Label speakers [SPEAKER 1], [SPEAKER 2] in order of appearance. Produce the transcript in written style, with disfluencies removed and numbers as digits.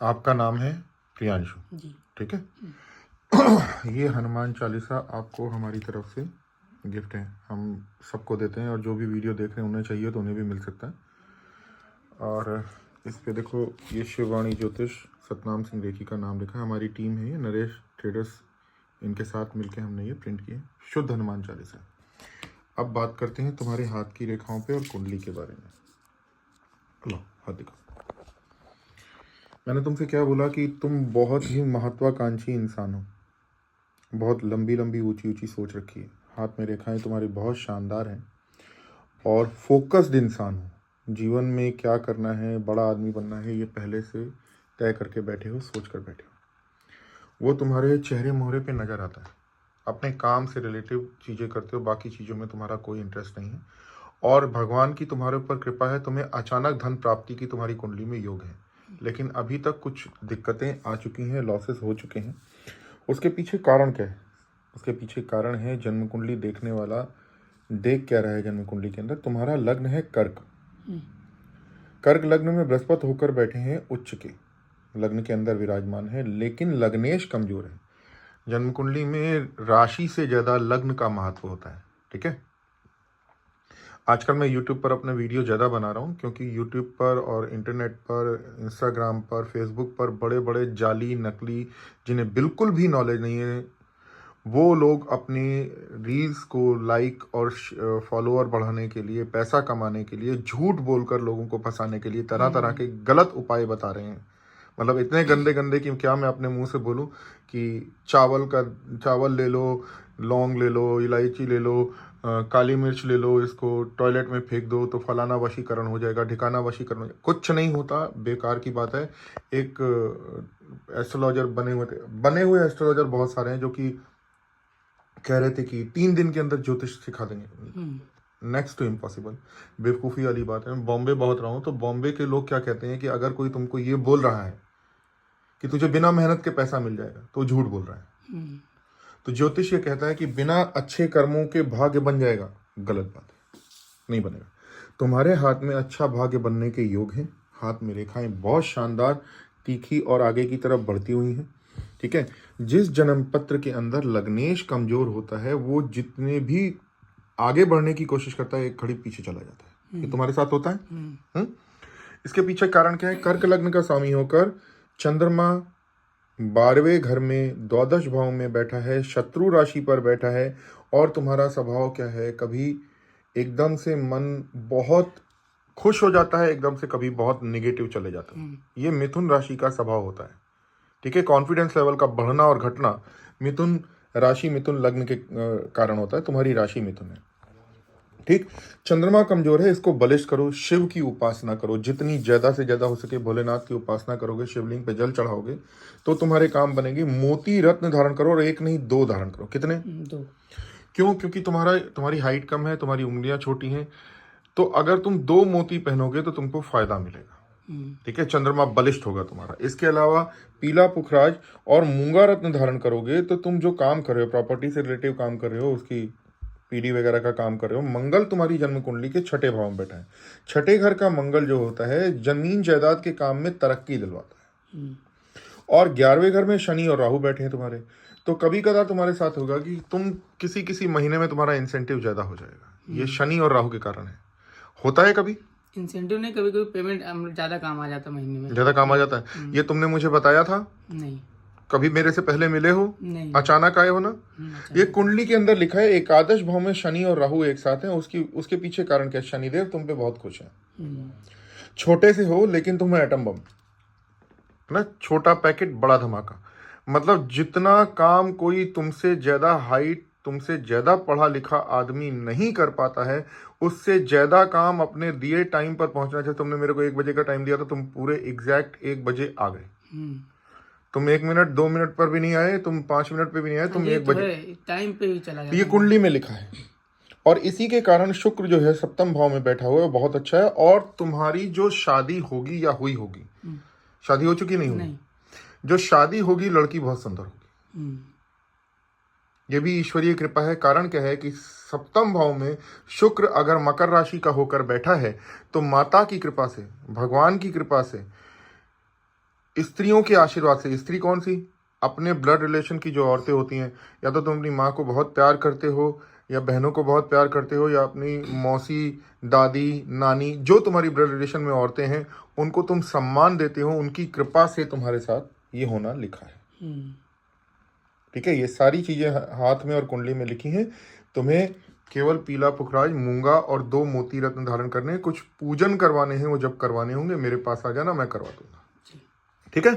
[SPEAKER 1] आपका नाम है प्रियांशु,
[SPEAKER 2] जी।
[SPEAKER 1] ठीक है। ये हनुमान चालीसा आपको हमारी तरफ से गिफ्ट है, हम सबको देते हैं और जो भी वीडियो देख रहे हैं उन्हें चाहिए तो उन्हें भी मिल सकता है। और इस पे देखो ये शिववाणी ज्योतिष सतनाम सिंह रेखी का नाम लिखा है, हमारी टीम है ये, नरेश ट्रेडर्स, इनके साथ मिलके हमने ये प्रिंट किया, शुद्ध हनुमान चालीसा। अब बात करते हैं तुम्हारे हाथ की रेखाओं पे और कुंडली के बारे में। लो हाथ दिखाओ। मैंने तुमसे क्या बोला कि तुम बहुत ही महत्वाकांक्षी इंसान हो, बहुत लंबी लंबी ऊंची ऊंची सोच रखी है, हाथ में रेखाएं तुम्हारी बहुत शानदार हैं और फोकस्ड इंसान हो। जीवन में क्या करना है, बड़ा आदमी बनना है, ये पहले से तय करके बैठे हो, सोच कर बैठे हो। वो तुम्हारे चेहरे मोहरे पे नज़र आता है। अपने काम से रिलेटिव चीज़ें करते हो, बाकी चीज़ों में तुम्हारा कोई इंटरेस्ट नहीं है। और भगवान की तुम्हारे ऊपर कृपा है, तुम्हें अचानक धन प्राप्ति की तुम्हारी कुंडली में योग है, लेकिन अभी तक कुछ दिक्कतें आ चुकी हैं, लॉसेस हो चुके हैं। उसके पीछे कारण क्या है? उसके पीछे कारण है जन्म कुंडली देखने वाला देख क्या रहा है। जन्म कुंडली के अंदर तुम्हारा लग्न है कर्क। कर्क लग्न में बृहस्पति होकर बैठे हैं उच्च के, लग्न के अंदर विराजमान है, लेकिन लग्नेश कमजोर है। जन्म कुंडली में राशि से ज्यादा लग्न का महत्व होता है, ठीक है। आजकल मैं YouTube पर अपना वीडियो ज़्यादा बना रहा हूँ, क्योंकि YouTube पर और इंटरनेट पर, इंस्टाग्राम पर, फेसबुक पर बड़े बड़े जाली नकली, जिन्हें बिल्कुल भी नॉलेज नहीं है, वो लोग अपनी रील्स को लाइक और फॉलोअर बढ़ाने के लिए, पैसा कमाने के लिए, झूठ बोलकर लोगों को फंसाने के लिए तरह तरह के गलत उपाय बता रहे हैं। मतलब इतने गंदे गंदे कि क्या मैं अपने मुंह से बोलूं कि चावल ले लो, लौंग ले लो, इलायची ले लो, काली मिर्च ले लो, इसको टॉयलेट में फेंक दो तो फलाना वशीकरण हो जाएगा, ढिकाना वशीकरण हो जाएगा। कुछ नहीं होता, बेकार की बात है। एक एस्ट्रोलॉजर बने हुए एस्ट्रोलॉजर बहुत सारे हैं जो कि कह रहे थे कि 3 दिन के अंदर ज्योतिष सिखा देंगे। नेक्स्ट टू इम्पॉसिबल, बेवकूफ़ी वाली बात है। मैं बॉम्बे बहुत रहा हूँ, तो बॉम्बे के लोग क्या कहते हैं कि अगर कोई तुमको ये बोल रहा है कि तुझे बिना मेहनत के पैसा मिल जाएगा तो झूठ बोल रहा है। तो ज्योतिष ये कहता है कि बिना अच्छे कर्मों के भाग्य बन जाएगा, गलत बात है, नहीं बनेगा। तुम्हारे हाथ में अच्छा भाग्य बनने के योग हैं, हाथ में रेखाएं बहुत शानदार, तीखी और आगे की तरफ बढ़ती हुई हैं, ठीक है। जिस जन्म पत्र के अंदर लग्नेश कमजोर होता है, वो जितने भी आगे बढ़ने की कोशिश करता है, एक खड़ी पीछे चला जाता है। ये तुम्हारे साथ होता है। इसके पीछे कारण क्या है? कर्क लग्न का स्वामी होकर चंद्रमा 12वें घर में द्वादश भाव में बैठा है, शत्रु राशि पर बैठा है। और तुम्हारा स्वभाव क्या है? कभी एकदम से मन बहुत खुश हो जाता है, एकदम से कभी बहुत निगेटिव चले जाता है। ये मिथुन राशि का स्वभाव होता है, ठीक है। कॉन्फिडेंस लेवल का बढ़ना और घटना मिथुन राशि, मिथुन लग्न के कारण होता है। तुम्हारी राशि मिथुन है, ठीक। चंद्रमा कमजोर है, इसको बलिष्ठ करो, शिव की उपासना करो, जितनी ज्यादा से ज्यादा हो सके भोलेनाथ की उपासना करोगे, शिवलिंग पे जल चढ़ाओगे तो तुम्हारे काम बनेंगे। मोती रत्न धारण करो, और एक नहीं 2 धारण करो। कितने?
[SPEAKER 2] 2।
[SPEAKER 1] क्यों? क्योंकि तुम्हारी हाइट कम है, तुम्हारी उंगलियां छोटी हैं, तो अगर तुम 2 मोती पहनोगे तो तुमको फायदा मिलेगा, ठीक है। चंद्रमा बलिष्ठ होगा तुम्हारा। इसके अलावा पीला पुखराज और मूंगा रत्न धारण करोगे तो तुम जो काम कर रहे हो, प्रॉपर्टी से रिलेटिव काम कर रहे हो, उसकी पीडी वगैरह का काम कर रहे हो, मंगल तुम्हारी जन्म कुंडली के 6ठे भाव में बैठा है। 6ठे घर का मंगल जो होता है, जमीन जायदाद के काम में तरक्की दिलवाता है। और 11वें घर में शनि और राहु बैठे हैं तुम्हारे, तो कभी कदार तुम्हारे साथ होगा कि तुम किसी किसी महीने में तुम्हारा इंसेंटिव ज्यादा हो जाएगा। ये शनि और राहु के कारण है। होता है कभी
[SPEAKER 2] इंसेंटिव नहीं, कभी कभी पेमेंट ज्यादा काम आ जाता है, महीने में
[SPEAKER 1] ज्यादा काम आ जाता है। ये तुमने मुझे बताया था?
[SPEAKER 2] नहीं।
[SPEAKER 1] कभी मेरे से पहले मिले हो?
[SPEAKER 2] नहीं।
[SPEAKER 1] अचानक आए हो ना?
[SPEAKER 2] अचानक।
[SPEAKER 1] ये कुंडली के अंदर लिखा है, एकादश भाव में शनि और राहु एक साथ हैं। उसके पीछे कारण क्या? शनिदेव तुम पे बहुत खुश है। छोटे से हो लेकिन तुम एटम बम ना, छोटा पैकेट बड़ा धमाका। मतलब जितना काम कोई तुमसे ज्यादा हाइट, तुमसे ज्यादा पढ़ा लिखा आदमी नहीं कर पाता है, उससे ज्यादा काम अपने दिए टाइम पर पहुंचना चाहिए। तुमने मेरे को 1 बजे का टाइम दिया था, तुम पूरे एग्जैक्ट 1 बजे आ गए। तुम 1 मिनट 2 मिनट पर भी नहीं आए, तुम 5 मिनट पे भी नहीं आए, तुम 1 बजे
[SPEAKER 2] टाइम पे ही चला जाता
[SPEAKER 1] ये कुंडली में लिखा है। और इसी के कारण शुक्र जो है सप्तम भाव में बैठा हुआ है, बहुत अच्छा है। और तुम्हारी जो शादी होगी या हुई होगी, शादी हो चुकी नहीं होगी, जो शादी होगी लड़की बहुत सुंदर होगी। ये भी ईश्वरीय कृपा है। कारण क्या है कि सप्तम भाव में शुक्र अगर मकर राशि का होकर बैठा है, तो माता की कृपा से, भगवान की कृपा से स्त्रियों के आशीर्वाद से। स्त्री कौन सी? अपने ब्लड रिलेशन की जो औरतें होती हैं, या तो तुम अपनी माँ को बहुत प्यार करते हो, या बहनों को बहुत प्यार करते हो, या अपनी मौसी, दादी, नानी, जो तुम्हारी ब्लड रिलेशन में औरतें हैं उनको तुम सम्मान देते हो, उनकी कृपा से तुम्हारे साथ ये होना लिखा है। ठीक है, ये सारी चीजें हाथ में और कुंडली में लिखी हैं। तुम्हें केवल पीला पुखराज, मूंगा और 2 मोती रत्न धारण करने हैं। कुछ पूजन करवाने हैं, वो जब करवाने होंगे मेरे पास आ जाना, मैं करवा दूंगा। ठीक है।